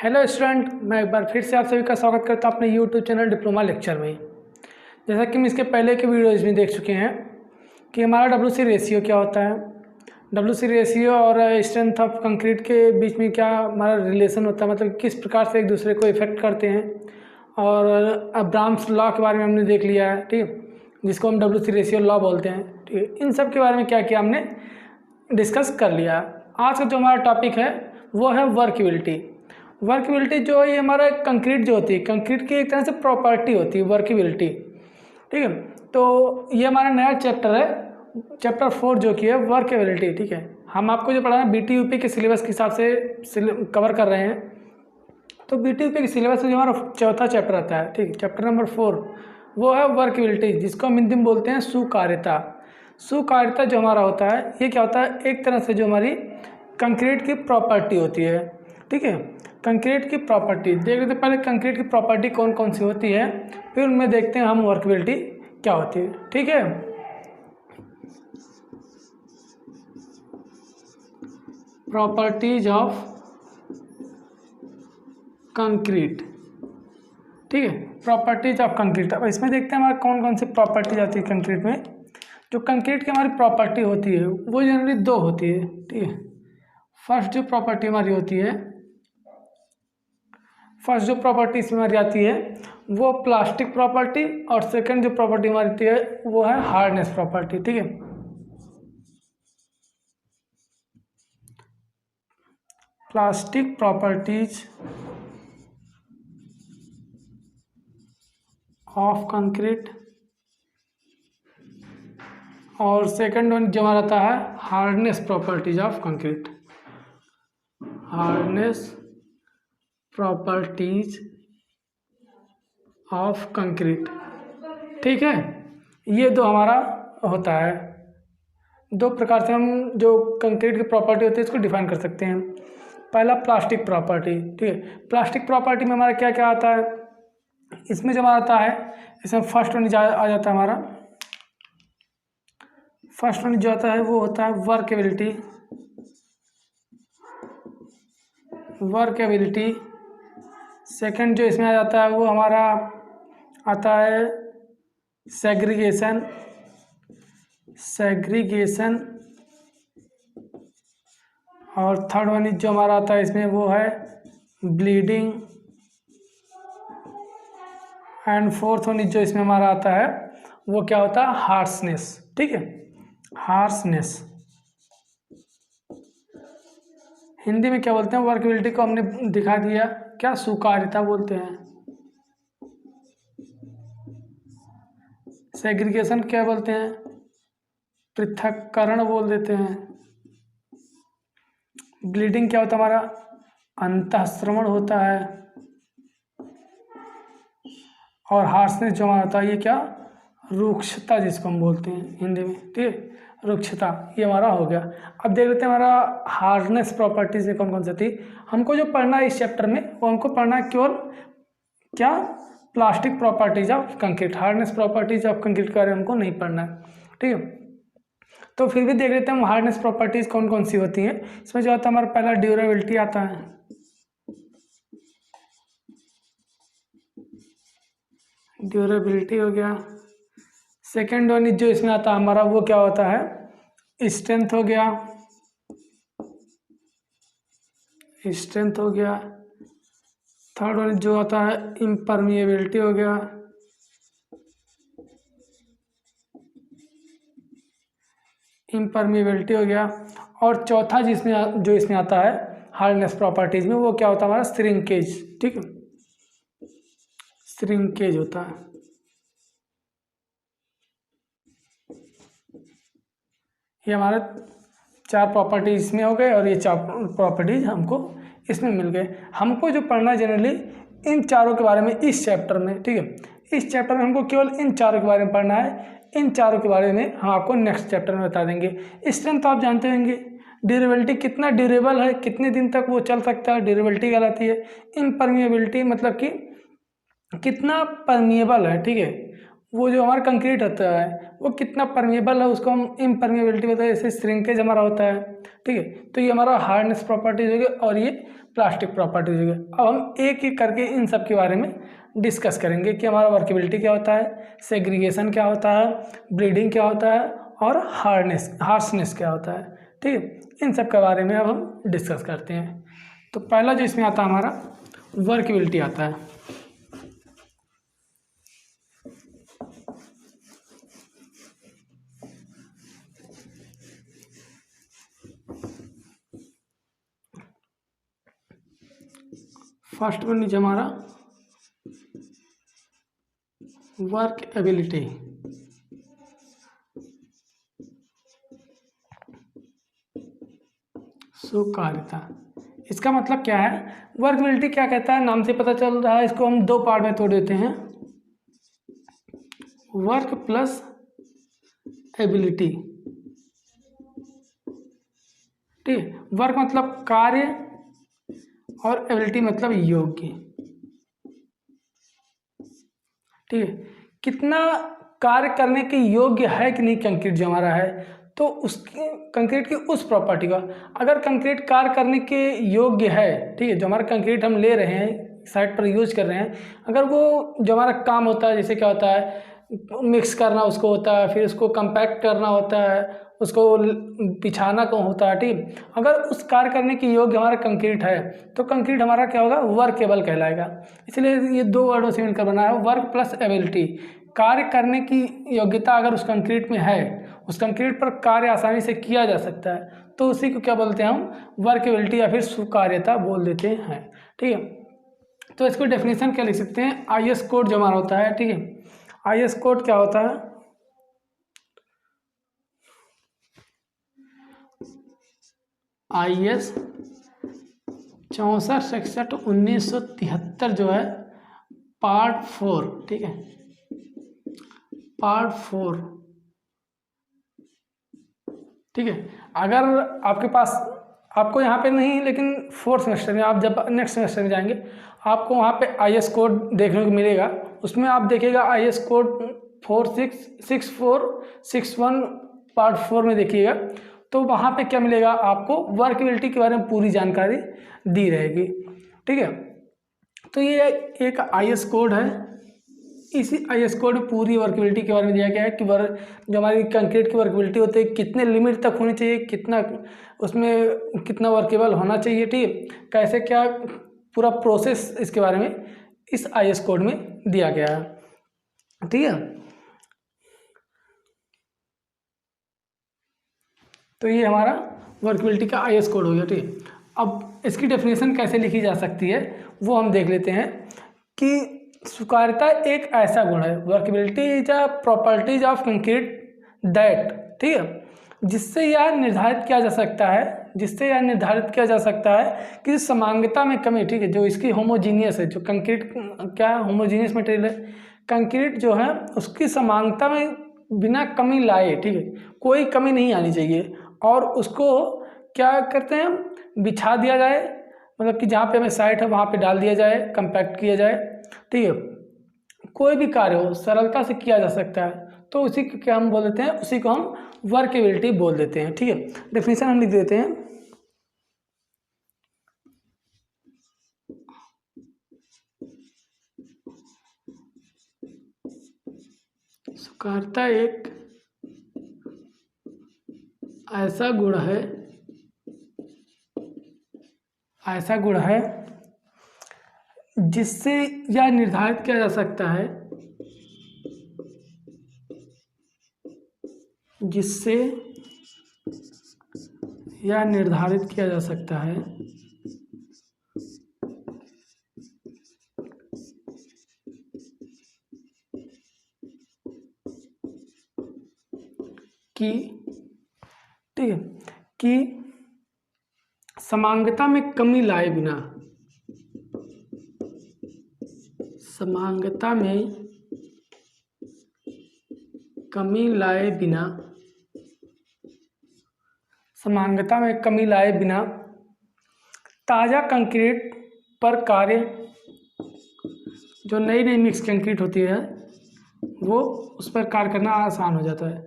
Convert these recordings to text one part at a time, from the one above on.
Hello student, मैं एक बार फिर से आप सभी का स्वागत करता हूं अपने यूट्यूब चैनल डिप्लोमा लेक्चर में। जैसा कि हम इसके पहले के वीडियोज़ में देख चुके हैं कि हमारा डब्ल्यूसी रेशियो क्या होता है, डब्ल्यूसी रेशियो और स्ट्रेंथ ऑफ कंक्रीट के बीच में क्या हमारा रिलेशन होता है, मतलब किस प्रकार से एक दूसरे को इफेक्ट करते हैं। और अब्राहम्स लॉ के बारे में हमने देख लिया है, ठीक है, जिसको हम डब्ल्यूसी रेशियो लॉ बोलते हैं, ठीक है। इन सब के बारे में क्या किया हमने डिस्कस कर लिया। आज का जो हमारा टॉपिक है वो है वर्केबिलिटी। वर्केबिलिटी जो है ये हमारा कंक्रीट जो होती है, कंक्रीट की एक तरह से प्रॉपर्टी होती है वर्केबिलिटी, ठीक है। तो ये हमारा नया चैप्टर है, चैप्टर 4 जो कि है वर्केबिलिटी, ठीक है। हम आपको जो पढ़ाना BT UP के सिलेबस के हिसाब से कवर कर रहे हैं। तो BT UP के सिलेबस में जो हमारा चौथा चैप्टर आता है, ठीक है, चैप्टर नंबर 4 वो है वर्केबिलिटी, जिसको हम हिंदी में बोलते हैं सुकार्यता। सुकार्यता जो हमारा होता है ये क्या होता है, एक तरह से जो हमारी कंक्रीट की प्रॉपर्टी होती है, ठीक है। कंक्रीट की प्रॉपर्टी देख लेते हैं पहले, कंक्रीट की प्रॉपर्टी कौन कौन सी होती है, फिर उनमें देखते हैं हम वर्केबिलिटी क्या होती है, ठीक है। प्रॉपर्टीज ऑफ कंक्रीट, ठीक है, प्रॉपर्टीज ऑफ कंक्रीट। अब इसमें देखते हैं हमारे कौन कौन सी प्रॉपर्टीज आती है कंक्रीट में। जो कंक्रीट की हमारी प्रॉपर्टी होती है वो जनरली दो होती है, ठीक है। फर्स्ट जो प्रॉपर्टी हमारी होती है, फर्स्ट जो प्रॉपर्टी इसमें हमारी आती है वो प्लास्टिक प्रॉपर्टी, और सेकंड जो प्रॉपर्टी हमारी आती है वो है हार्डनेस प्रॉपर्टी, ठीक है। प्लास्टिक प्रॉपर्टीज ऑफ कंक्रीट, और सेकंड वन जो हमारा आता है hardness properties of concrete, hardness properties of concrete, ठीक है। ये दो हमारा होता है, दो प्रकार से हम जो कंक्रीट की प्रॉपर्टी होती है इसको डिफाइन कर सकते हैं। पहला प्लास्टिक प्रॉपर्टी, ठीक है। प्लास्टिक प्रॉपर्टी में हमारा क्या क्या आता है, इसमें जो हमारा आता है, इसमें फर्स्ट वन आ जाता है हमारा, फर्स्ट वन जो आता है वो होता है वर्केबिलिटी, वर्केबिलिटी। सेकंड जो इसमें आ जाता है वो हमारा आता है सेग्रीगेशन, सेग्रीगेशन। और थर्ड वन जो हमारा आता है इसमें वो है ब्लीडिंग। एंड फोर्थ वन जो इसमें हमारा आता है वो क्या होता है हार्शनेस, ठीक है, हार्शनेस। हिंदी में क्या बोलते हैं वर्केबिलिटी को, हमने दिखा दिया, क्या सुकार्यता बोलते हैं। सेग्रीगेशन क्या बोलते हैं, पृथक्करण बोल देते हैं। ब्लीडिंग क्या होता है हमारा अंतःश्रवण होता है। और हार्शनेस जो हमारा होता है ये क्या रुक्षता, जिसको हम बोलते हैं हिंदी में, ठीक है, रुक्षता, ये हमारा हो गया। अब देख लेते हैं हमारा हार्डनेस प्रॉपर्टीज में कौन कौन सी थी। हमको जो पढ़ना है इस चैप्टर में वो हमको पढ़ना है केवल क्या plastic properties of concrete, hardness properties of concrete के बारे में हमको नहीं पढ़ना है, ठीक है। तो फिर भी देख लेते हैं हम हार्डनेस प्रॉपर्टीज कौन कौन सी होती हैं। इसमें जो आता है हमारा पहला ड्यूरेबिलिटी आता है, ड्यूरेबिलिटी हो गया। सेकेंड वन जो इसमें आता है हमारा वो क्या होता है स्ट्रेंथ हो गया, स्ट्रेंथ हो गया। थर्ड वन जो आता है इम्परमिएबिलिटी हो गया, इम्परमिएबिलिटी हो गया। और चौथा जिसमें जो इसमें आता है हार्डनेस प्रॉपर्टीज में वो क्या होता है हमारा श्रिंकेज, ठीक है, श्रिंकेज होता है। ये हमारे चार प्रॉपर्टीज इसमें हो गए और ये चार प्रॉपर्टीज हमको इसमें मिल गए। हमको जो पढ़ना है जनरली इन चारों के बारे में इस चैप्टर में, ठीक है, इस चैप्टर में हमको केवल इन चारों के बारे में पढ़ना है। इन चारों के बारे में हम आपको नेक्स्ट चैप्टर में बता देंगे। स्ट्रेंथ तो आप जानते होंगे, ड्यूरेबिलिटी कितना ड्यूरेबल है, कितने दिन तक वो चल सकता है, ड्यूरेबिलिटी कहलाती है। इम्परमिएबिलिटी मतलब कि कितना परमिएबल है, ठीक है, वो जो हमारा कंक्रीट होता है वो कितना परमिएबल है उसको हम इम्परमिएबिलिटी बोलते हैं। जैसे श्रिंकेज हमारा होता है, ठीक है। तो ये हमारा हार्डनेस प्रॉपर्टीज हो गई और ये प्लास्टिक प्रॉपर्टीज हो गए। अब हम एक एक करके इन सब के बारे में डिस्कस करेंगे कि हमारा वर्केबिलिटी क्या होता है, सेग्रीगेशन क्या होता है, ब्लीडिंग क्या होता है और हार्शनेस क्या होता है। ठीक है, इन सब के बारे में अब हम डिस्कस करते हैं। तो पहला जो इसमें आता है हमारा वर्केबिलिटी आता है। फर्स्ट वन नीचे हमारा वर्क एबिलिटी। सुकार्यता, इसका मतलब क्या है? वर्कबिलिटी क्या कहता है, नाम से पता चल रहा है। इसको हम दो पार्ट में तोड़ देते हैं, वर्क प्लस एबिलिटी। ठीक है, वर्क मतलब कार्य और एबिलिटी मतलब योग्य। ठीक है, कितना कार्य करने के योग्य है कि नहीं कंक्रीट जो हमारा है, तो उसकी कंक्रीट की उस प्रॉपर्टी का, अगर कंक्रीट कार्य करने के योग्य है, ठीक है, जो हमारा कंक्रीट हम ले रहे हैं साइट पर यूज कर रहे हैं, अगर वो जो हमारा काम होता है, जैसे क्या होता है मिक्स करना उसको होता है, फिर उसको कंपैक्ट करना होता है, उसको बिछाना को होता है। ठीक, अगर उस कार्य करने की योग्य हमारा कंक्रीट है तो कंक्रीट हमारा क्या होगा, वर्केबल कहलाएगा। इसलिए ये दो वर्डों से मिलकर बना है, वर्क प्लस एबिलिटी। कार्य करने की योग्यता अगर उस कंक्रीट में है, उस कंक्रीट पर कार्य आसानी से किया जा सकता है, तो उसी को क्या बोलते हैं हम, वर्केबिलिटी या फिर सुकार्यता बोल देते हैं। ठीक है, तो इसको डेफिनेशन क्या लिख सकते हैं, IS कोड जो हमारा होता है। ठीक है, IS कोड क्या होता है, IS 64/1973 जो है पार्ट 4। ठीक है, पार्ट 4। ठीक है, अगर आपके पास, आपको यहाँ पे नहीं लेकिन फोर्थ सेमेस्टर में, आप जब नेक्स्ट सेमेस्टर में जाएंगे आपको वहाँ पे IS कोड देखने को मिलेगा। उसमें आप देखिएगा IS कोड 466461 पार्ट 4 में देखिएगा, तो वहाँ पे क्या मिलेगा आपको, वर्केबिलिटी के बारे में पूरी जानकारी दी रहेगी। ठीक है, तो ये एक IS कोड है। इसी IS कोड में पूरी वर्केबिलिटी के बारे में दिया गया है कि जो हमारी कंक्रीट की वर्केबिलिटी होती है कितने लिमिट तक होनी चाहिए, कितना उसमें कितना वर्केबल होना चाहिए। ठीक, कैसे क्या पूरा प्रोसेस, इसके बारे में इस IS कोड में दिया गया है। ठीक है, तो ये हमारा वर्केबिलिटी का IS कोड हो गया। ठीक, अब इसकी डेफिनेशन कैसे लिखी जा सकती है वो हम देख लेते हैं कि स्वीकार्यता एक ऐसा गुण है, workability is a properties of concrete that, ठीक है, जिससे यह निर्धारित किया जा सकता है, कि समांगता में कमी, ठीक है, जो इसकी होमोजीनियस है, जो कंक्रीट क्या है, होमोजीनियस मटेरियल है, कंक्रीट जो है उसकी समांगता में बिना कमी लाए, ठीक है, कोई कमी नहीं आनी चाहिए, और उसको क्या करते हैं, बिछा दिया जाए, मतलब कि जहाँ पे हमें साइट है वहाँ पे डाल दिया जाए, कंपैक्ट किया जाए। ठीक है, कोई भी कार्य हो सरलता से किया जा सकता है, तो उसी को क्या हम बोल देते हैं, उसी को हम वर्केबिलिटी बोल देते हैं। ठीक है, डेफिनेशन हम लिख देते हैं, स्वीकार्यता एक ऐसा गुण है जिससे यह निर्धारित किया जा सकता है, कि, ठीक है, कि समांगता में कमी लाए बिना, समांगता में कमी लाए बिना ताज़ा कंक्रीट पर कार्य, जो नई नई मिक्स कंक्रीट होती है वो उस पर कार्य करना आसान हो जाता है।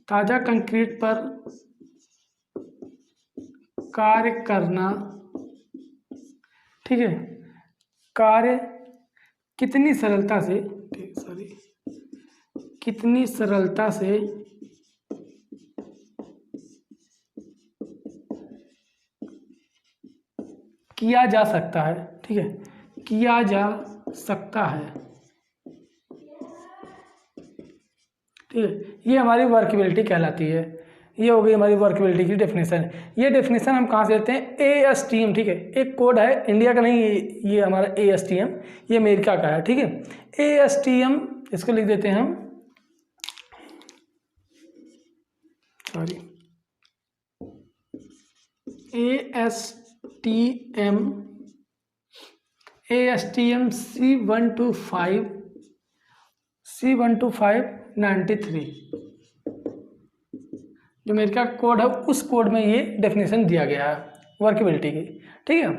ताज़ा कंक्रीट पर कार्य करना ठीक है, कार्य कितनी सरलता से, कितनी सरलता से किया जा सकता है, ठीक है, किया जा सकता है, ठीक है, ये हमारी वर्कबिलिटी कहलाती है। ये हो गई हमारी वर्कबिलिटी की डेफिनेशन। ये डेफिनेशन हम कहाँ से लेते हैं? ASTM, ठीक है, एक कोड है, इंडिया का नहीं, ये हमारा ASTM, ये अमेरिका का है, ठीक है। ASTM इसको लिख देते हैं हम, सॉरी, ASTM C12593, जो अमेरिका का कोड है, उस कोड में ये डेफिनेशन दिया गया है वर्कबिलिटी की, ठीक है।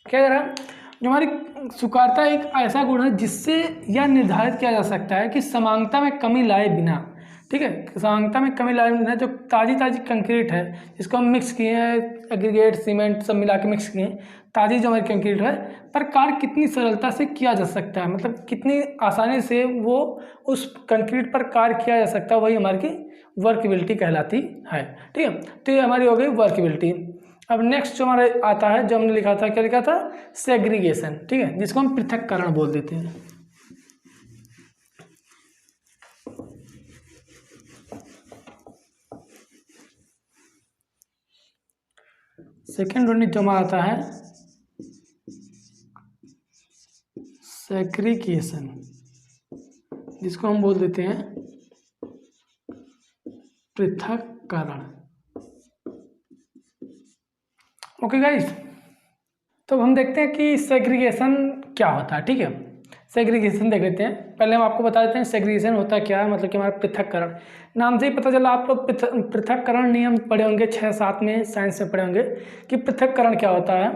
क्या कह रहा है? जो हमारी स्वीकार्यता एक ऐसा गुण है जिससे यह निर्धारित किया जा सकता है कि समांगता में कमी लाए बिना, ठीक है, समांगता में कमी लाए बिना जो ताज़ी कंक्रीट है, जिसको हम मिक्स किए हैं, एग्रीगेट सीमेंट सब मिला के मिक्स किए हैं, ताज़ी जो हमारी कंक्रीट है, पर कार्य कितनी सरलता से किया जा सकता है, मतलब कितनी आसानी से वो उस कंक्रीट पर कार्य किया जा सकता है, वही हमारी वर्कबिलिटी कहलाती है, ठीक है। तो ये हमारी हो गई वर्कबिलिटी। अब नेक्स्ट जो हमारा आता है, जो हमने लिखा था, क्या लिखा था? सेग्रीगेशन, ठीक है, जिसको हम पृथक्करण बोल देते हैं। सेकेंड यूनिट जो हमारा आता है सेग्रीगेशन, जिसको हम बोल देते हैं पृथक्करण। ओके गाइस, तो हम देखते हैं कि सेग्रीगेशन क्या होता है, ठीक है। सेग्रीगेशन देख लेते हैं। पहले हम आपको बता देते हैं सेग्रीगेशन होता क्या है, मतलब कि हमारा पृथक्करण। नाम से ही पता चला, आप लोग पृथक्करण नियम पढ़े होंगे 6-7 में, साइंस में पढ़े होंगे कि पृथक्करण क्या होता है,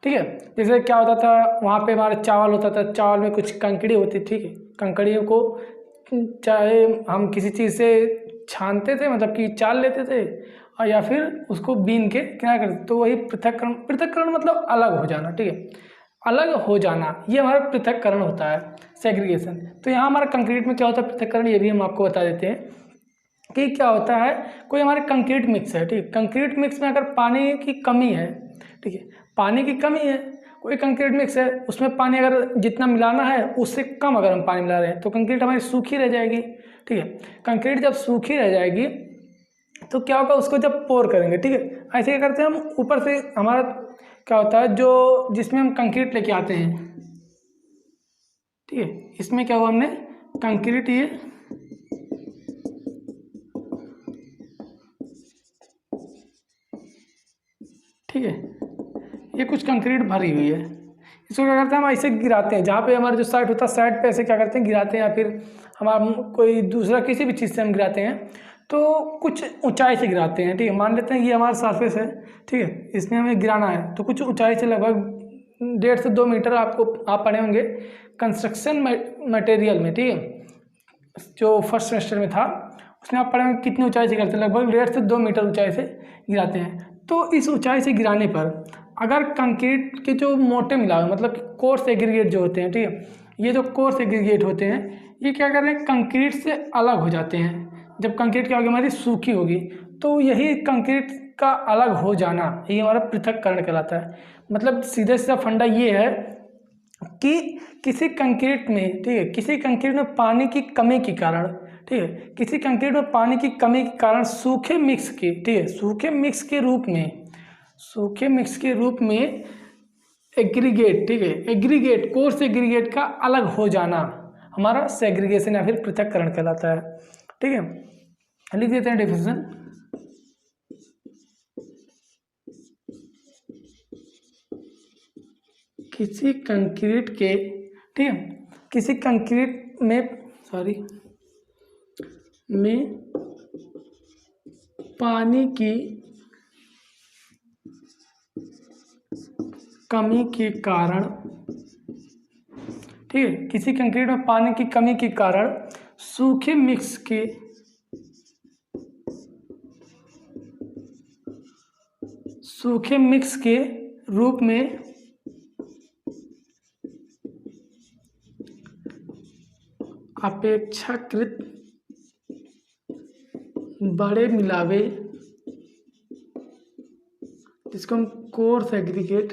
ठीक है। जैसे क्या होता था, वहाँ पे हमारा चावल होता था, चावल में कुछ कंकड़ी होती, ठीक है, कंकड़ियों को चाहे हम किसी चीज़ से छानते थे, मतलब कि चाल लेते थे, और या फिर उसको बीन के क्या करते, तो वही पृथक्करण। पृथक्करण मतलब अलग हो जाना, ठीक है, अलग हो जाना, ये हमारा पृथक्करण होता है, सेग्रीगेशन। तो यहाँ हमारा कंक्रीट में क्या होता है पृथक्करण, ये भी हम आपको बता देते हैं कि क्या होता है। कोई हमारे कंक्रीट मिक्स है, ठीक है, कंक्रीट मिक्स में अगर पानी की कमी है, ठीक है, पानी की कमी है, कोई कंक्रीट मिक्स है, उसमें पानी अगर जितना मिलाना है उससे कम अगर हम पानी मिला रहे हैं, तो कंक्रीट हमारी सूखी रह जाएगी, ठीक है। कंक्रीट जब सूखी रह जाएगी तो क्या होगा, उसको जब पोर करेंगे, ठीक है, ऐसे क्या करते हैं हम, ऊपर से हमारा क्या होता है, जो जिसमें हम कंक्रीट लेके आते हैं, ठीक है, इसमें क्या हुआ, हमने कंक्रीट ये ठीक है, ये कुछ कंक्रीट भरी हुई है, इसको क्या करते हैं हम ऐसे गिराते हैं, जहाँ पे हमारा जो साइड होता है साइड पे ऐसे क्या करते हैं गिराते हैं, या फिर हमारा कोई दूसरा किसी भी चीज़ से हम गिराते हैं तो कुछ ऊंचाई से गिराते हैं, ठीक है। मान लेते हैं ये हमारा सरफेस है, ठीक है, इसमें हमें गिराना है, तो कुछ ऊंचाई से लगभग 1.5 से 2 मीटर आपको आप पढ़े होंगे कंस्ट्रक्शन मटेरियल में, ठीक है, जो फर्स्ट सेमेस्टर में था उसमें आप पढ़े होंगे कितनी ऊंचाई से गिराते हैं, लगभग 1.5 से 2 मीटर ऊंचाई से गिराते हैं। तो इस ऊंचाई से गिराने पर अगर कंक्रीट के जो मोटे मिला हुए, मतलब कोर्स एग्रीगेट जो होते हैं, ठीक है, ये जो कोर्स एग्रीगेट होते हैं, ये क्या कर रहे हैं, कंक्रीट से अलग हो जाते हैं। जब कंक्रीट क्या होगी, हमारी सूखी होगी, तो यही कंक्रीट का अलग हो जाना, ये हमारा पृथक्करण कहलाता है। मतलब सीधे सीधा फंडा ये है कि किसी कंक्रीट में, ठीक है, किसी कंक्रीट में पानी की कमी के कारण, ठीक है, किसी कंक्रीट में पानी की कमी के कारण सूखे मिक्स के, ठीक है, सूखे मिक्स के रूप में एग्रीगेट, ठीक है, एग्रीगेट, कोर्स एग्रीगेट का अलग हो जाना हमारा सेग्रीगेशन या फिर पृथक्करण कहलाता है, ठीक है। लिख देते हैं डेफिनेशन, किसी कंक्रीट के, ठीक है, किसी कंक्रीट में पानी की कमी के कारण, ठीक है, किसी कंक्रीट में पानी की कमी के कारण सूखे मिक्स के रूप में अपेक्षाकृत बड़े मिलावे, जिसको हम कोर्स एग्रीगेट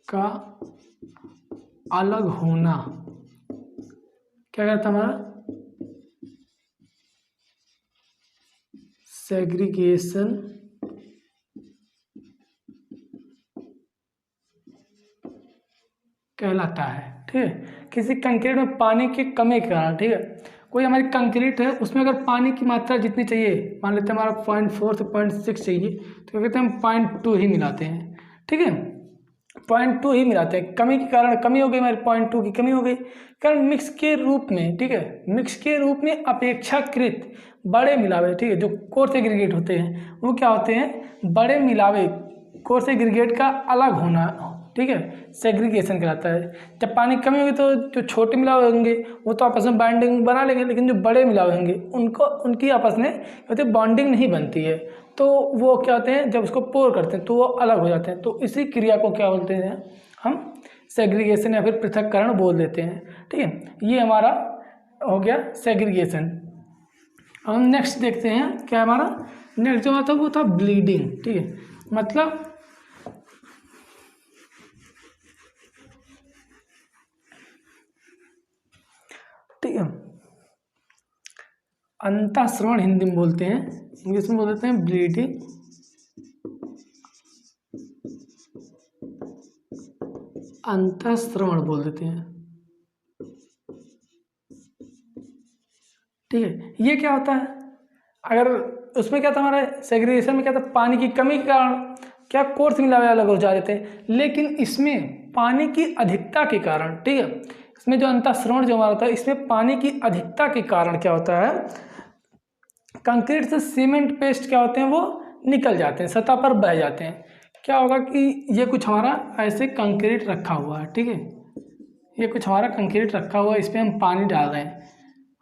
का अलग होना क्या कहता है हमारा, सेग्रीगेशन कहलाता है। ठीक है, किसी कंक्रीट में पानी की कमी के कारण, ठीक है, कोई हमारी कंक्रीट है उसमें अगर पानी की मात्रा जितनी चाहिए, मान लेते हैं हमारा 0.4 से 0.6 चाहिए, तो क्या कहते हैं हम 0.2 ही मिलाते हैं। ठीक है, 0.2 ही मिलाते हैं। कमी के कारण कमी हो गई हमारी, 0.2 की कमी हो गई, कारण मिक्स के रूप में, ठीक है, मिक्स के रूप में अपेक्षाकृत बड़े मिलावे, ठीक है, जो कोर्स एग्रीगेट होते हैं वो क्या होते हैं, बड़े मिलावे, कोर्स एग्रीगेट का अलग होना, ठीक है, सेग्रीगेशन कहलाता है। जब पानी की कमी होगी तो जो छोटे मिलावे होंगे वो तो आपस में बॉन्डिंग बना लेंगे, लेकिन जो बड़े मिलावे होंगे उनकी आपस में कहते हैं बॉन्डिंग नहीं बनती है, तो वो क्या होते हैं, जब उसको पोर करते हैं तो वो अलग हो जाते हैं। तो इसी क्रिया को क्या बोलते हैं हम, सेग्रीगेशन या फिर पृथक्करण बोल देते हैं। ठीक है, ये हमारा हो गया सेग्रीगेशन। हम नेक्स्ट देखते हैं क्या हमारा नेक्स्ट जो आता है वो था ब्लीडिंग। ठीक है, मतलब ठीक है, अंतःस्रवण हिंदी में बोलते हैं, इंग्लिश में बोल देते हैं ब्लीडिंग। अंतःस्रवण बोल देते हैं। ठीक है, ये क्या होता है, अगर उसमें क्या था हमारा सेग्रीगेशन में क्या था, पानी की कमी के कारण क्या कोर्स मिलावे अलग हो जा रहे थे, लेकिन इसमें पानी की अधिकता के कारण, ठीक है, इसमें जो अंतःस्रवण जो हमारा था इसमें पानी की अधिकता के कारण क्या होता है, कंक्रीट से सीमेंट पेस्ट क्या होते हैं वो निकल जाते हैं, सतह पर बह जाते हैं। क्या होगा कि ये कुछ हमारा ऐसे कंक्रीट रखा हुआ है, ठीक है, ये कुछ हमारा कंक्रीट रखा हुआ है, इस पर हम पानी डाल रहे हैं,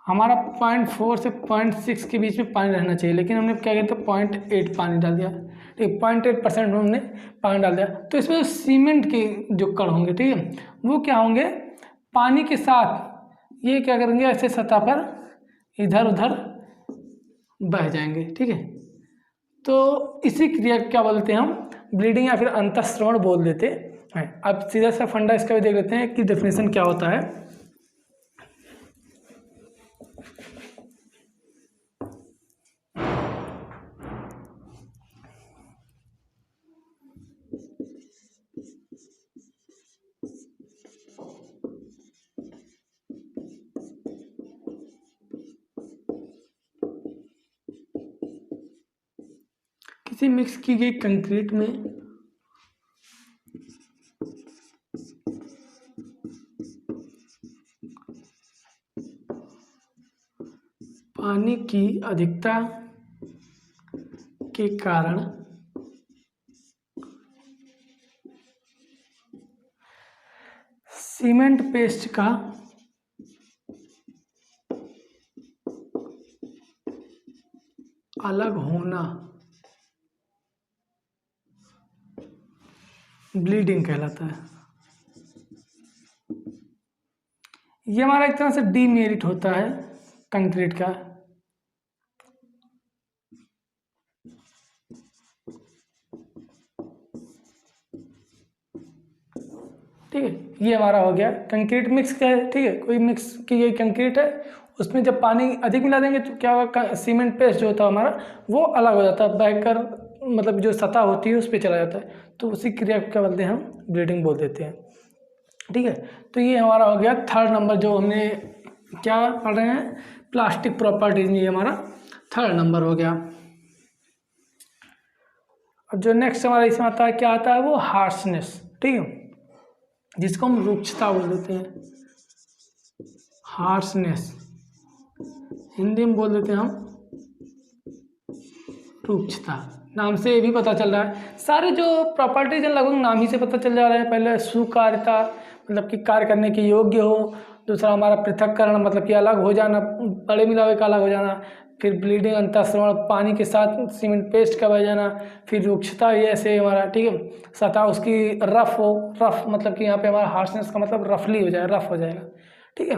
हमारा 0.4 से 0.6 के बीच में पानी रहना चाहिए, लेकिन हमने क्या किया था 0.8 पानी डाल दिया, ठीक, 0.8% हमने पानी डाल दिया, तो इसमें सीमेंट के जो कण होंगे, ठीक है, वो क्या होंगे, पानी के साथ ये क्या करेंगे, ऐसे सतह पर इधर उधर बह जाएंगे। ठीक है, तो इसी क्रिया क्या बोलते हैं हम, ब्लीडिंग या फिर अंतःस्रवण बोल देते हैं। अब सीधा सा फंडा इसका भी देख लेते हैं कि डेफिनेशन क्या होता है। किसी मिक्स की गई कंक्रीट में पानी की अधिकता के कारण सीमेंट पेस्ट का अलग होना ब्लीडिंग कहलाता है। ये हमारा एक तरह से डीमेरिट होता है कंक्रीट का। ठीक है, ये हमारा हो गया कंक्रीट मिक्स का है। ठीक है, कोई मिक्स की गई कंक्रीट है, उसमें जब पानी अधिक मिला देंगे तो क्या होगा, सीमेंट पेस्ट जो होता है हमारा वो अलग हो जाता है, बहकर मतलब जो सतह होती है उस पर चला जाता है, तो उसी क्रिया को क्या बोलते हैं हम, ब्लीडिंग बोल देते हैं। ठीक है, तो ये हमारा हो गया थर्ड नंबर, जो हमने क्या पढ़ रहे हैं, प्लास्टिक प्रॉपर्टीज में, ये हमारा थर्ड नंबर हो गया। अब जो नेक्स्ट हमारा इसमें आता है, क्या आता है वो हार्शनेस। ठीक है, जिसको हम रुक्षता बोल देते हैं, हार्शनेस हिंदी में बोल देते हैं हम रुक्षता। नाम से ये भी पता चल रहा है, सारे जो प्रॉपर्टीज हैं लगभग नाम ही से पता चल जा रहे हैं। पहले सुकार्यता मतलब कि कार्य करने के योग्य हो, दूसरा हमारा पृथक्करण मतलब कि अलग हो जाना, बड़े मिलावे का अलग हो जाना, फिर ब्लीडिंग, अंतःस्राव, पानी के साथ सीमेंट पेस्ट का बह जाना, फिर रुक्षता, ये ऐसे हमारा, ठीक है। सतह उसकी रफ हो, रफ मतलब कि यहाँ पे हमारा हार्शनेस का मतलब रफली हो जाएगा, रफ हो जाएगा, ठीक है।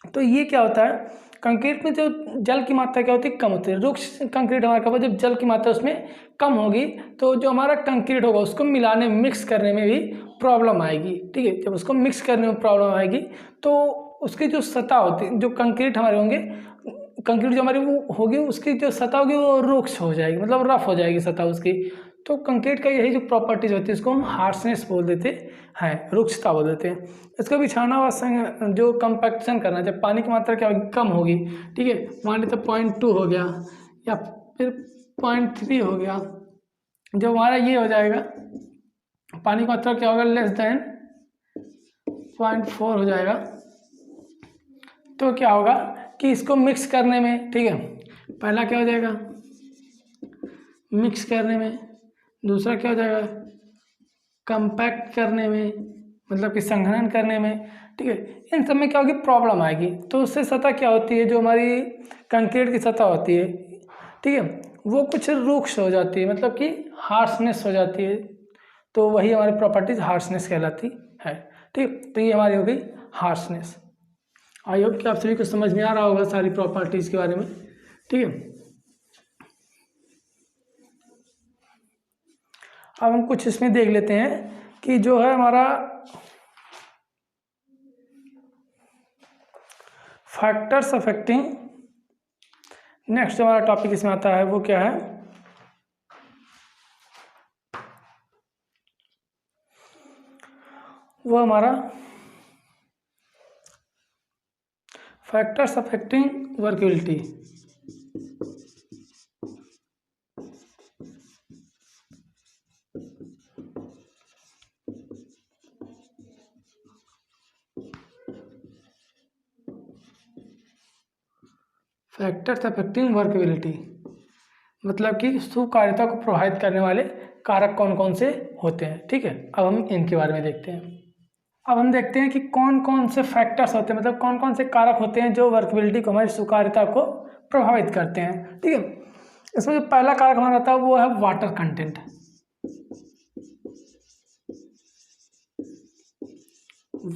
तो ये क्या होता है, कंक्रीट में जो जल की मात्रा क्या होती है, कम होती है। रुक्ष कंक्रीट हमारे क्या होता है, जब जल की मात्रा उसमें कम होगी तो जो हमारा कंक्रीट होगा उसको मिलाने, मिक्स करने में भी प्रॉब्लम आएगी, ठीक है। जब उसको मिक्स करने में प्रॉब्लम आएगी तो उसकी जो सतह होती है, जो कंक्रीट हमारे होंगे, कंक्रीट जो हमारी वो होगी उसकी जो सतह होगी वो रुक्ष हो जाएगी, मतलब रफ हो जाएगी सतह उसकी। तो कंक्रीट का यही जो प्रॉपर्टीज होती है इसको हम हार्शनेस बोल देते हैं, रुक्षता बोल देते हैं। इसको बिछाना व जो कंपैक्शन करना, जब पानी की मात्रा क्या होगी, कम होगी, ठीक है, मान लीजिए 0.2 हो गया या फिर 0.3 हो गया, जब हमारा ये हो जाएगा, पानी की मात्रा क्या होगा, लेस देन 0.4 हो जाएगा, तो क्या होगा कि इसको मिक्स करने में, ठीक है, पहला क्या हो जाएगा, मिक्स करने में, दूसरा क्या हो जाएगा, कंपैक्ट करने में, मतलब कि संघनन करने में, ठीक है। इन सब में क्या होगी, प्रॉब्लम आएगी। तो उससे सतह क्या होती है, जो हमारी कंक्रीट की सतह होती है, ठीक है, वो कुछ रुक्ष हो जाती है, मतलब कि हार्शनेस हो जाती है। तो वही हमारी प्रॉपर्टीज हार्शनेस कहलाती है, ठीक। तो ये हमारी हो गई हार्शनेस। आई होप कि आप सभी को समझ में आ रहा होगा सारी प्रॉपर्टीज के बारे में, ठीक है। अब हम कुछ इसमें देख लेते हैं कि जो है हमारा फैक्टर्स अफेक्टिंग, नेक्स्ट हमारा टॉपिक इसमें आता है वो क्या है, वो हमारा factors affecting workability. Factors affecting workability मतलब कि सुकार्यता को प्रभावित करने वाले कारक कौन कौन से होते हैं, ठीक है। अब हम इनके बारे में देखते हैं। अब हम देखते हैं कि कौन कौन से फैक्टर्स होते हैं, मतलब कौन कौन से कारक होते हैं जो वर्केबिलिटी को, हमारी सुकार्यता को प्रभावित करते हैं, ठीक है। इसमें जो पहला कारक हमारा आता है वो है वाटर कंटेंट।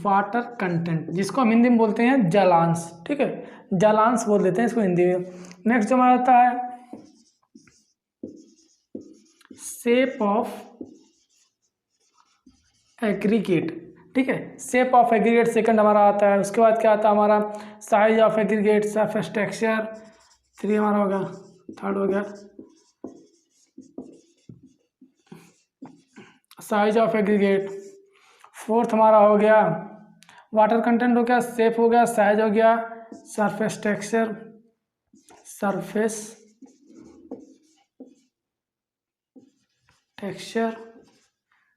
वाटर कंटेंट जिसको हम हिंदी में बोलते हैं जलांश, ठीक है, जलांश बोल देते हैं इसको हिंदी में। नेक्स्ट जो हमारा आता है शेप ऑफ एग्रीगेट, ठीक है, शेप ऑफ एग्रीगेट सेकंड हमारा आता है। उसके बाद क्या आता है हमारा size of aggregate, surface texture, 3 हमारा होगा, थर्ड हो गया साइज ऑफ एग्रीगेट, फोर्थ हमारा हो गया वाटर कंटेंट हो गया, शेप हो गया, साइज हो गया, सरफेस टेक्सचर, सरफेस टेक्सचर,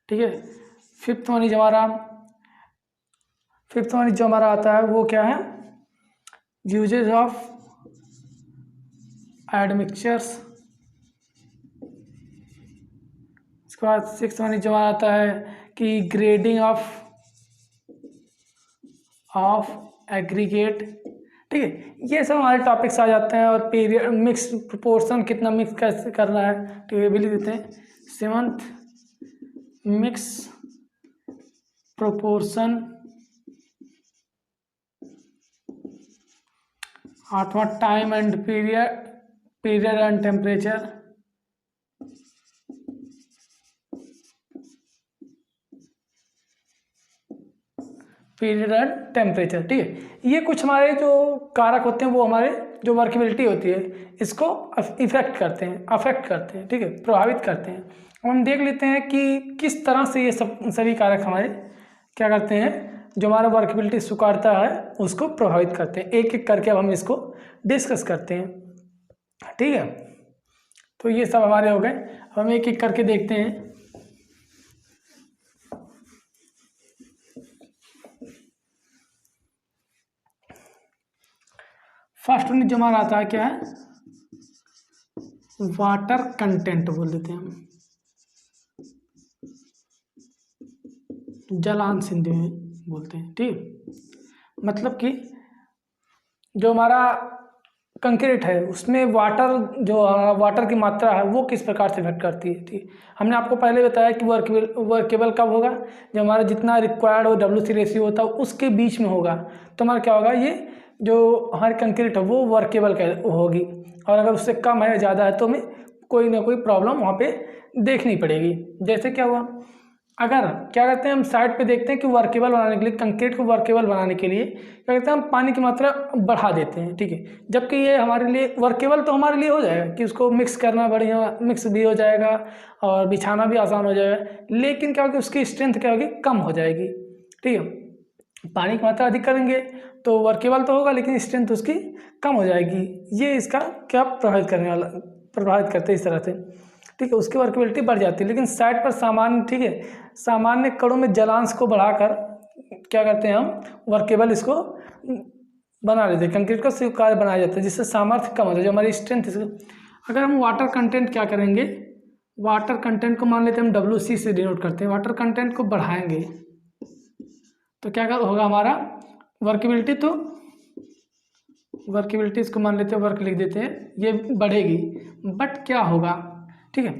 ठीक है। फिफ्थ वाली जो हमारा आता है वो क्या है, यूजेज ऑफ एडमिक्सचर्स। इसके बाद सिक्स वाली जो आता है कि ग्रेडिंग ऑफ एग्रीगेट, ठीक है। ये सब हमारे टॉपिक्स आ जाते हैं। और पीरियड, मिक्स प्रोपोर्शन, कितना मिक्स कैसे करना है, तो ये भी लिख देते हैं। सेवंथ मिक्स प्रोपोर्शन, आठवां time and period and temperature, period and temperature, ठीक है। ये कुछ हमारे जो कारक होते हैं वो हमारे जो वर्केबिलिटी होती है इसको अफेक्ट करते हैं, ठीक है, प्रभावित करते हैं। अब हम देख लेते हैं कि किस तरह से ये सभी कारक हमारे क्या करते हैं, जो हमारा वर्केबिलिटी सुकार्यता है उसको प्रभावित करते हैं। एक एक करके अब हम इसको डिस्कस करते हैं, ठीक है। तो ये सब हमारे हो गए, अब हम एक एक करके देखते हैं। फर्स्ट यूनिट जो हमारा आता है क्या है, वाटर कंटेंट बोल देते हैं हम, जलांश हिंदी में बोलते हैं, ठीक। मतलब कि जो हमारा कंक्रीट है उसमें वाटर की मात्रा है वो किस प्रकार से इफेक्ट करती है। ठीक, हमने आपको पहले बताया कि वर्केबल कब होगा, जब हमारा जितना रिक्वायर्ड हो WC रेशियो होता है उसके बीच में होगा, तो हमारा क्या होगा, ये जो हमारी कंक्रीट है वो वर्केबल होगी। और अगर उससे कम है ज़्यादा है तो हमें कोई ना कोई प्रॉब्लम वहाँ पे देखनी पड़ेगी। जैसे क्या हुआ, अगर क्या करते हैं हम साइड पे देखते हैं कि वर्केबल बनाने के लिए, कंक्रीट को वर्केबल बनाने के लिए क्या करते हैं, हम पानी की मात्रा बढ़ा देते हैं। ठीक है, जबकि ये हमारे लिए वर्केबल तो हमारे लिए हो जाएगा कि उसको मिक्स करना बढ़िया मिक्स भी हो जाएगा और बिछाना भी आसान हो जाएगा, लेकिन क्या होगी उसकी स्ट्रेंथ क्या होगी, कम हो जाएगी। ठीक है, पानी की मात्रा अधिक करेंगे तो वर्केबल तो होगा लेकिन स्ट्रेंथ उसकी कम हो जाएगी। ये इसका क्या प्रभावित करते हैं इस तरह से। ठीक है, उसकी वर्केबिलिटी बढ़ जाती है, लेकिन साइड पर सामान्य, ठीक है, सामान्य कणों में जलांश को बढ़ाकर क्या करते हैं हम, वर्केबल इसको बना लेते हैं, कंक्रीट को स्वीकार्य बनाया जाता है, जिससे सामर्थ्य कम होता है, जो हमारी स्ट्रेंथ। अगर हम वाटर कंटेंट क्या करेंगे, वाटर कंटेंट को मान लेते हैं हम WC से डिनोट करते हैं, वाटर कंटेंट को बढ़ाएंगे तो क्या होगा हमारा वर्केबिलिटी, तो वर्केबिलिटी इसको मान लेते हैं, वर्क लिख देते हैं, ये बढ़ेगी। बट क्या होगा, ठीक है,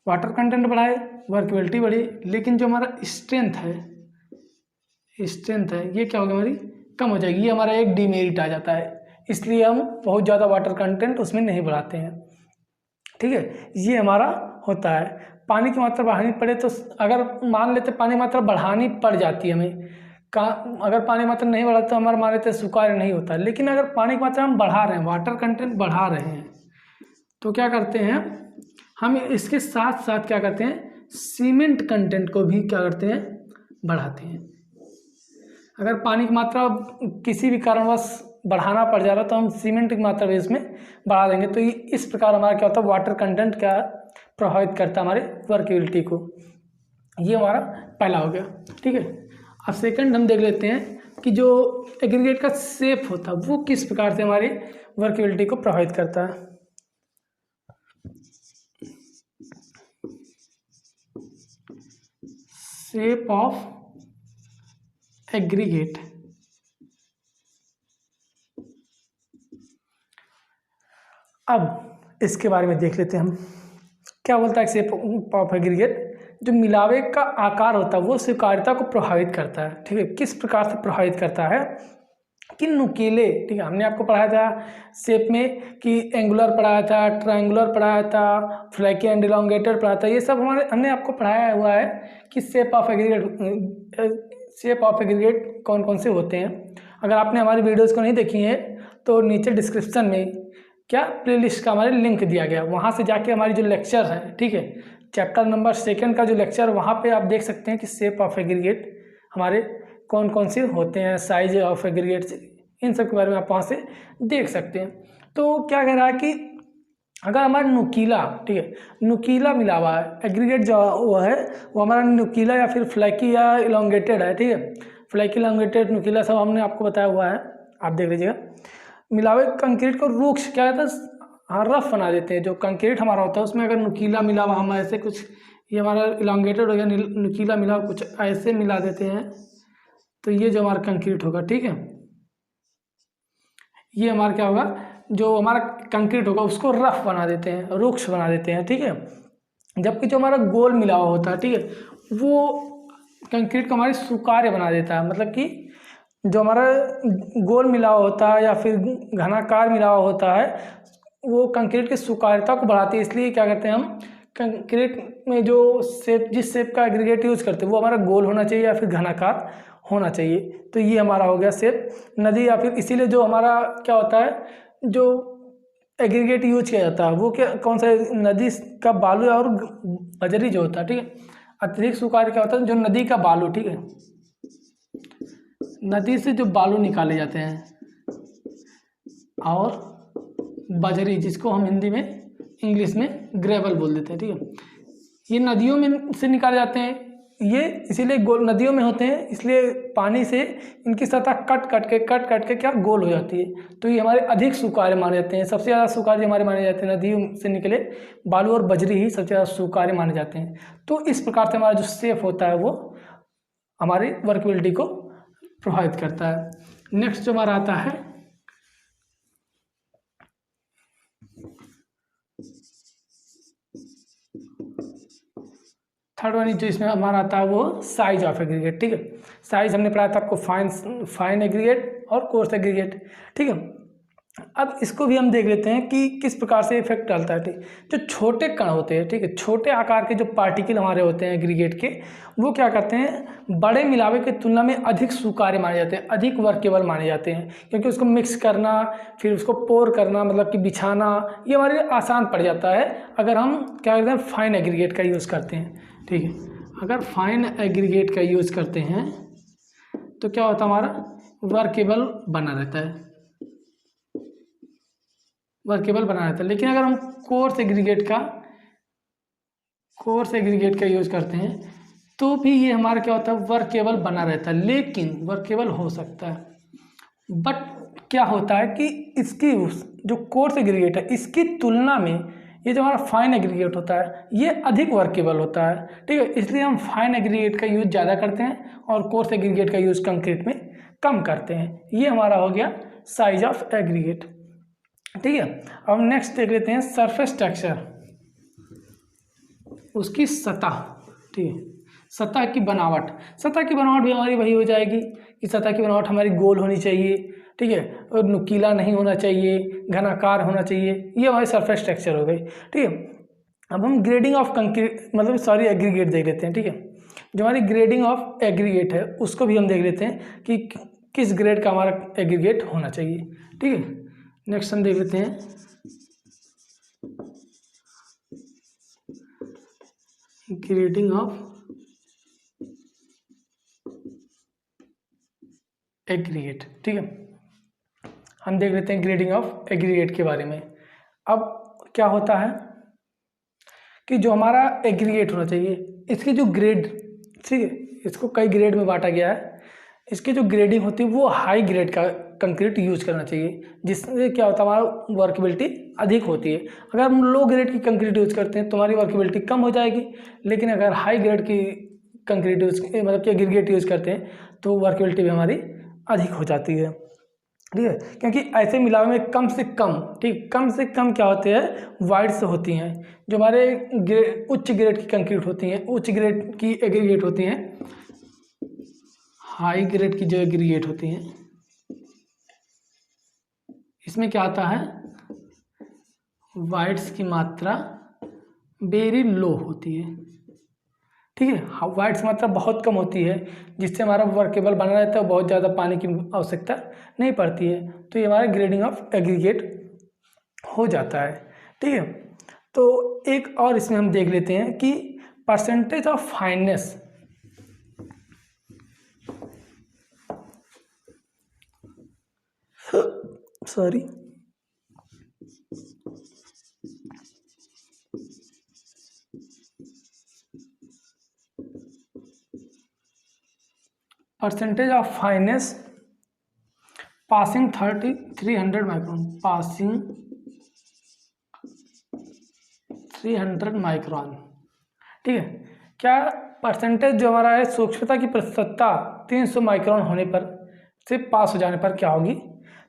वाटर कंटेंट बढ़ाए वर्केबिलिटी बढ़ी, लेकिन जो हमारा स्ट्रेंथ है ये क्या होगी, हमारी कम हो जाएगी। ये हमारा एक डीमेरिट आ जाता है, इसलिए हम बहुत ज़्यादा वाटर कंटेंट उसमें नहीं बढ़ाते हैं। ठीक है, ये हमारा होता है। पानी की मात्रा बढ़ानी पड़े तो अगर मान लेते पानी की मात्रा बढ़ानी पड़ जाती है हमें, अगर पानी की मात्रा नहीं बढ़ा तो हमारा मान लेते स्वीकार्य नहीं होता। लेकिन अगर पानी की मात्रा हम बढ़ा रहे हैं, वाटर कंटेंट बढ़ा रहे हैं, तो क्या करते हैं हम इसके साथ साथ क्या करते हैं, सीमेंट कंटेंट को भी क्या करते हैं, बढ़ाते हैं। अगर पानी की मात्रा किसी भी कारणवश बढ़ाना पड़ जा रहा है तो हम सीमेंट की मात्रा भी इसमें बढ़ा देंगे। तो इस प्रकार हमारा क्या होता है, वाटर कंटेंट क्या प्रभावित करता है हमारे वर्केबिलिटी को। ये हमारा पहला हो गया। ठीक है, अब सेकंड हम देख लेते हैं कि जो एग्रीगेट का शेप होता है वो किस प्रकार से हमारी वर्केबिलिटी को प्रभावित करता है। शेप ऑफ एग्रीगेट, अब इसके बारे में देख लेते हैं हम क्या बोलता है। शेप ऑफ एग्रीगेट, जो मिलावे का आकार होता है वो स्वीकार्यता को प्रभावित करता है। ठीक है, किस प्रकार से प्रभावित करता है कि नुकीले, ठीक है, हमने आपको पढ़ाया था शेप में कि एंगुलर पढ़ाया था, ट्रायंगुलर पढ़ाया था, फ्लैकी एंड इलोंगेटेड पढ़ाया था। ये सब हमने आपको पढ़ाया हुआ है कि शेप ऑफ एग्रीगेट कौन कौन से होते हैं। अगर आपने हमारी वीडियोस को नहीं देखी है तो नीचे डिस्क्रिप्शन में क्या प्लेलिस्ट का हमारे लिंक दिया गया, वहाँ से जाके हमारी जो लेक्चर है, ठीक है, चैप्टर नंबर 2 का जो लेक्चर, वहाँ पे आप देख सकते हैं कि शेप ऑफ एग्रीगेट हमारे कौन कौन से होते हैं, साइज ऑफ एग्रीगेट, इन सब के बारे में आप वहाँ से देख सकते हैं। तो क्या कह रहा है कि अगर हमारा नुकीला, ठीक है, नुकीला मिला हुआ है एग्रीगेट जो वो है वो हमारा नुकीला या फिर फ्लैकी या इलोंगेटेड है। ठीक है, फ्लैकी, इलोंगेटेड, नुकीला सब हमने आपको बताया हुआ है, आप देख लीजिएगा। मिलावे कंक्रीट को रूक्ष क्या कहता है, हाँ, रफ बना देते हैं। जो कंक्रीट हमारा होता है उसमें अगर नुकीला मिला हुआ, हम ऐसे कुछ, ये हमारा इलोंगेटेड हो गया, नुकीला मिला हुआ कुछ ऐसे मिला देते हैं तो ये जो हमारा कंक्रीट होगा, ठीक है, ये हमारा क्या होगा, जो हमारा कंक्रीट होगा उसको रफ बना देते हैं, रूक्ष बना देते हैं। ठीक है, जबकि जो हमारा गोल मिला हुआ होता है, ठीक है, वो कंक्रीट को हमारी स्वीकार्य बना देता है। मतलब कि जो हमारा गोल मिला हुआ होता है या फिर घनाकार मिला हुआ होता है वो कंक्रीट की स्वीकार्यता को बढ़ाती है। इसलिए क्या करते हैं हम, कंक्रीट में जो शेप, जिस शेप का एग्रीगेट यूज़ करते हैं वो हमारा गोल होना चाहिए या फिर घनाकार होना चाहिए। तो ये हमारा हो गया शेप। नदी या फिर इसीलिए जो हमारा क्या होता है, जो एग्रीगेट यूज किया जाता है वो क्या, कौन सा, नदी का बालू और बजरी जो होता है, ठीक है, अत्यधिक स्वीकार्य क्या होता है, जो नदी का बालू, ठीक है, नदी से जो बालू निकाले जाते हैं, और बजरी जिसको हम हिंदी में, इंग्लिश में ग्रेवल बोल देते हैं, ठीक है, ये नदियों में से निकाले जाते हैं। ये इसीलिए गोल नदियों में होते हैं, इसलिए पानी से इनकी सतह कट कट के क्या गोल हो जाती है। तो ये हमारे अधिक स्वीकार्य माने जाते हैं। सबसे ज़्यादा स्वीकार्य हमारे माने जाते हैं नदियों से निकले बालू और बजरी ही सबसे ज़्यादा स्वीकार्य माने जाते हैं। तो इस प्रकार से हमारा जो शेप होता है वो हमारी वर्केबिलिटी को प्रभावित करता है। नेक्स्ट जो हमारा आता है थर्ड वन जो इसमें हमारा आता है वो साइज ऑफ एग्रीगेट, ठीक है। साइज हमने पढ़ाया था आपको फाइन एग्रीगेट और कोर्स एग्रीगेट, ठीक है। अब इसको भी हम देख लेते हैं कि किस प्रकार से इफेक्ट डालता है, ठीक। जो छोटे कण होते हैं, ठीक है, छोटे आकार के जो पार्टिकल हमारे होते हैं एग्रीगेट के, वो क्या करते हैं, बड़े मिलावे की तुलना में अधिक स्वीकार्य माने जाते हैं, अधिक वर्केबल माने जाते हैं, क्योंकि उसको मिक्स करना, फिर उसको पोर करना, मतलब कि बिछाना, ये हमारे लिए आसान पड़ जाता है अगर हम क्या करते हैं, फाइन एग्रीगेट का यूज़ करते हैं, ठीक है। अगर फाइन एग्रीगेट का यूज़ करते हैं तो क्या होता है, हमारा वर्केबल बना रहता है, वर्केबल बना रहता है। लेकिन अगर हम कोर्स एग्रीगेट का यूज़ करते हैं तो भी ये हमारा क्या होता है, वर्केबल बना रहता है, लेकिन वर्केबल हो सकता है, बट क्या होता है कि इसकी जो कोर्स एग्रीगेट है इसकी तुलना में ये जो हमारा फाइन एग्रीगेट होता है ये अधिक वर्केबल होता है, ठीक है। इसलिए हम फाइन एग्रीगेट का यूज़ ज़्यादा करते हैं और कोर्स एग्रीगेट का यूज़ कंक्रीट में कम करते हैं। ये हमारा हो गया साइज ऑफ एग्रीगेट, ठीक है। अब नेक्स्ट देख लेते हैं सरफेस टेक्सचर, उसकी सतह, ठीक है। सतह की बनावट भी हमारी वही हो जाएगी कि सतह की बनावट हमारी गोल होनी चाहिए, ठीक है, और नुकीला नहीं होना चाहिए, घनाकार होना चाहिए, ये हमारी सरफेस टेक्सचर हो गई, ठीक है। अब हम ग्रेडिंग ऑफ कंक्रीट मतलब एग्रीगेट देख लेते हैं, ठीक है। जो हमारी ग्रेडिंग ऑफ एग्रीगेट है उसको भी हम देख लेते हैं कि किस ग्रेड का हमारा एग्रीगेट होना चाहिए, ठीक है। नेक्स्ट हम देख लेते हैं ग्रेडिंग ऑफ एग्रीगेट, ठीक है। हम देख लेते हैं ग्रेडिंग ऑफ एग्रीगेट के बारे में। अब क्या होता है कि जो हमारा एग्रीगेट होना चाहिए इसकी जो ग्रेड, ठीक है, इसको कई ग्रेड में बांटा गया है, इसकी जो ग्रेडिंग होती है वो हाई ग्रेड का कंक्रीट यूज़ करना चाहिए, जिससे क्या होता है हमारा वर्केबिलिटी अधिक होती है। अगर हम लो ग्रेड की कंक्रीट यूज़ करते हैं तो हमारी वर्केबिलिटी कम हो जाएगी, लेकिन अगर हाई ग्रेड की कंक्रीट यूज़ मतलब कि एग्रीगेट यूज़ करते हैं तो वर्केबिलिटी भी हमारी अधिक हो जाती है, ठीक है। क्योंकि ऐसे मिलावे में कम से कम क्या होते हैं, वाइड्स होती हैं। जो हमारे उच्च ग्रेड की कंक्रीट होती हैं, उच्च ग्रेड की एग्रीगेट होती हैं, हाई ग्रेड की जो एग्रीगेट होती हैं इसमें क्या आता है, वाइड्स की मात्रा वेरी लो होती है, ठीक है। वाइड्स की मात्रा बहुत कम होती है, जिससे हमारा वर्केबल बना रहता है, बहुत ज़्यादा पानी की आवश्यकता नहीं पड़ती है, तो ये हमारा ग्रेडिंग ऑफ एग्रीगेट हो जाता है, ठीक है। तो एक और इसमें हम देख लेते हैं कि percentage of fineness, percentage of fineness passing 300 micron, passing 300 micron, ठीक है। क्या परसेंटेज जो हमारा है सूक्ष्मता की प्रतिशतता 300 माइक्रोन होने पर से पास हो जाने पर क्या होगी,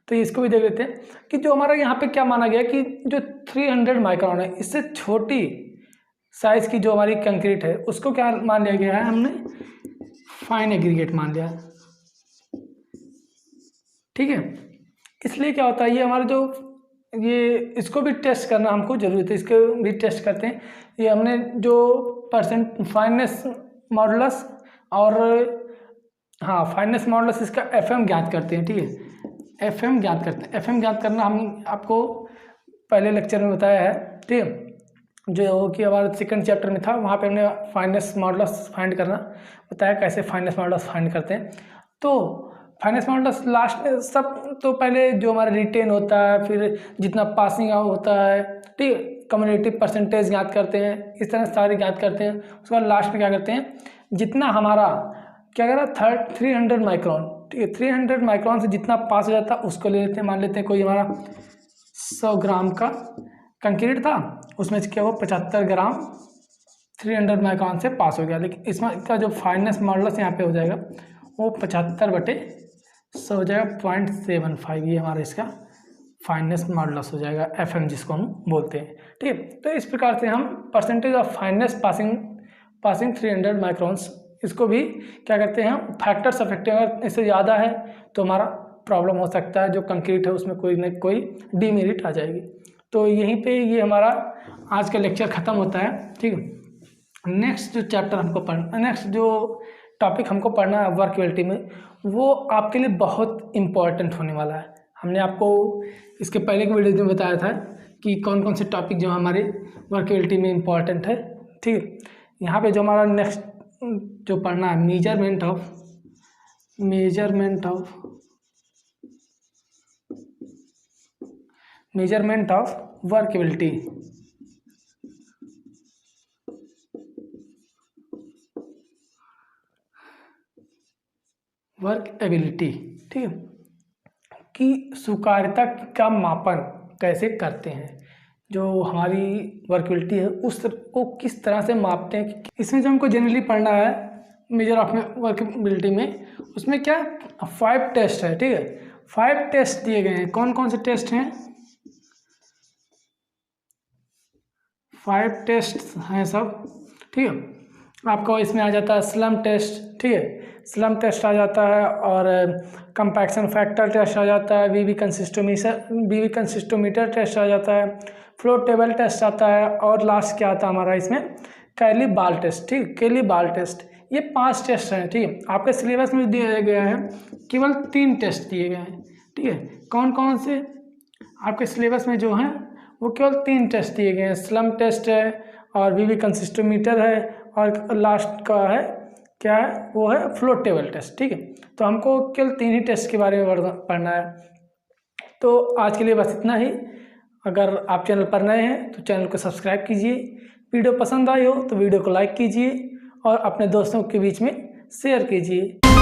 तो इसको भी देख लेते हैं कि जो हमारा यहाँ पे क्या माना गया कि जो 300 माइक्रोन है इससे छोटी साइज की जो हमारी कंक्रीट है उसको क्या मान लिया गया है, हमने फाइन एग्रीगेट मान लिया, ठीक है। इसलिए क्या होता है, ये हमारा जो ये इसको भी टेस्ट करना हमको जरूरत है, इसको भी टेस्ट करते हैं। ये हमने जो फाइननेस मॉडुलस और फाइननेस मॉडुलस इसका FM ज्ञात करते हैं, ठीक है। FM ज्ञात करते हैं, FM ज्ञात करना हम आपको पहले लेक्चर में बताया है, ठीक है, जो कि हमारा सेकंड चैप्टर में था, वहाँ पे हमने फाइननेस मॉडुलस फाइंड करना बताया, कैसे फाइननेस मॉडुलस फाइंड करते हैं। तो फाइननेस मॉडुलस लास्ट में सब तो पहले जो हमारा रिटेन होता है, फिर जितना पासिंग होता है, ठीक है, कम्युनिटिव परसेंटेज ज्ञात करते हैं, इस तरह सारे ज्ञात करते हैं। उसके बाद लास्ट में क्या करते हैं, जितना हमारा क्या कह रहा 300 माइक्रोन, ठीक है, 300 माइक्रोन से जितना पास हो जाता है उसको ले लेते हैं। मान लेते हैं कोई हमारा 100 ग्राम का कंक्रीट था, उसमें से क्या हुआ 75 ग्राम 300 माइक्रोन से पास हो गया, लेकिन इसमें इसका जो फाइननेस मॉडुलस यहाँ पे हो जाएगा वो 75/100 हो जाएगा 0.75, ये हमारा इसका फाइननेस मॉडुलस हो जाएगा, FM जिसको हम बोलते हैं, ठीक है। तो इस प्रकार से हम percentage of fineness passing 300 microns, इसको भी क्या करते हैं हम फैक्टर्स अफेक्टिव, अगर इससे ज़्यादा है तो हमारा प्रॉब्लम हो सकता है, जो कंक्रीट है उसमें कोई न कोई डीमेरिट आ जाएगी। तो यहीं पे ये हमारा आज का लेक्चर ख़त्म होता है। ठीक है, नेक्स्ट जो चैप्टर हमको पढ़ना, नेक्स्ट जो टॉपिक हमको पढ़ना है वर्कबिलिटी में, वो आपके लिए बहुत इम्पॉर्टेंट होने वाला है। हमने आपको इसके पहले के वीडियो में बताया था कि कौन कौन से टॉपिक जो हमारे वर्कबिलिटी में इम्पॉर्टेंट है। ठीक है, यहाँ पे जो हमारा नेक्स्ट जो पढ़ना है measurement of workability. Work ability, ठीक है, कि स्वीकार्यता का मापन कैसे करते हैं, जो हमारी वर्कबिलिटी है उसको किस तरह से मापते हैं। इसमें जो हमको जनरली पढ़ना है मेजर ऑफ वर्कबिलिटी में, उसमें क्या 5 टेस्ट है। ठीक है, 5 टेस्ट दिए गए हैं। कौन कौन से टेस्ट हैं? 5 टेस्ट हैं सब। ठीक है, आपको इसमें आ जाता है स्लम टेस्ट। ठीक है, स्लम टेस्ट आ जाता है, और कंपैक्शन फैक्टर टेस्ट आ जाता है, वीवी कंसिस्टोमीटर टेस्ट आ जाता है, फ्लो टेबल टेस्ट आता है, और लास्ट क्या आता है हमारा इसमें कैली बाल टेस्ट। ठीक, कैली बाल टेस्ट। ये 5 टेस्ट हैं। ठीक है, आपके सिलेबस में दिया गया है केवल 3 टेस्ट दिए गए हैं। ठीक है, कौन कौन से आपके सिलेबस में जो हैं वो केवल 3 टेस्ट दिए गए हैं। स्लम टेस्ट है, और वीवी कंसिस्टोमीटर है, और लास्ट का है क्या है, वो है फ्लो टेबल टेस्ट। ठीक है, तो हमको केवल 3 ही टेस्ट के बारे में पढ़ना है। तो आज के लिए बस इतना ही। अगर आप चैनल पर नए हैं तो चैनल को सब्सक्राइब कीजिए, वीडियो पसंद आई हो तो वीडियो को लाइक कीजिए, और अपने दोस्तों के बीच में शेयर कीजिए।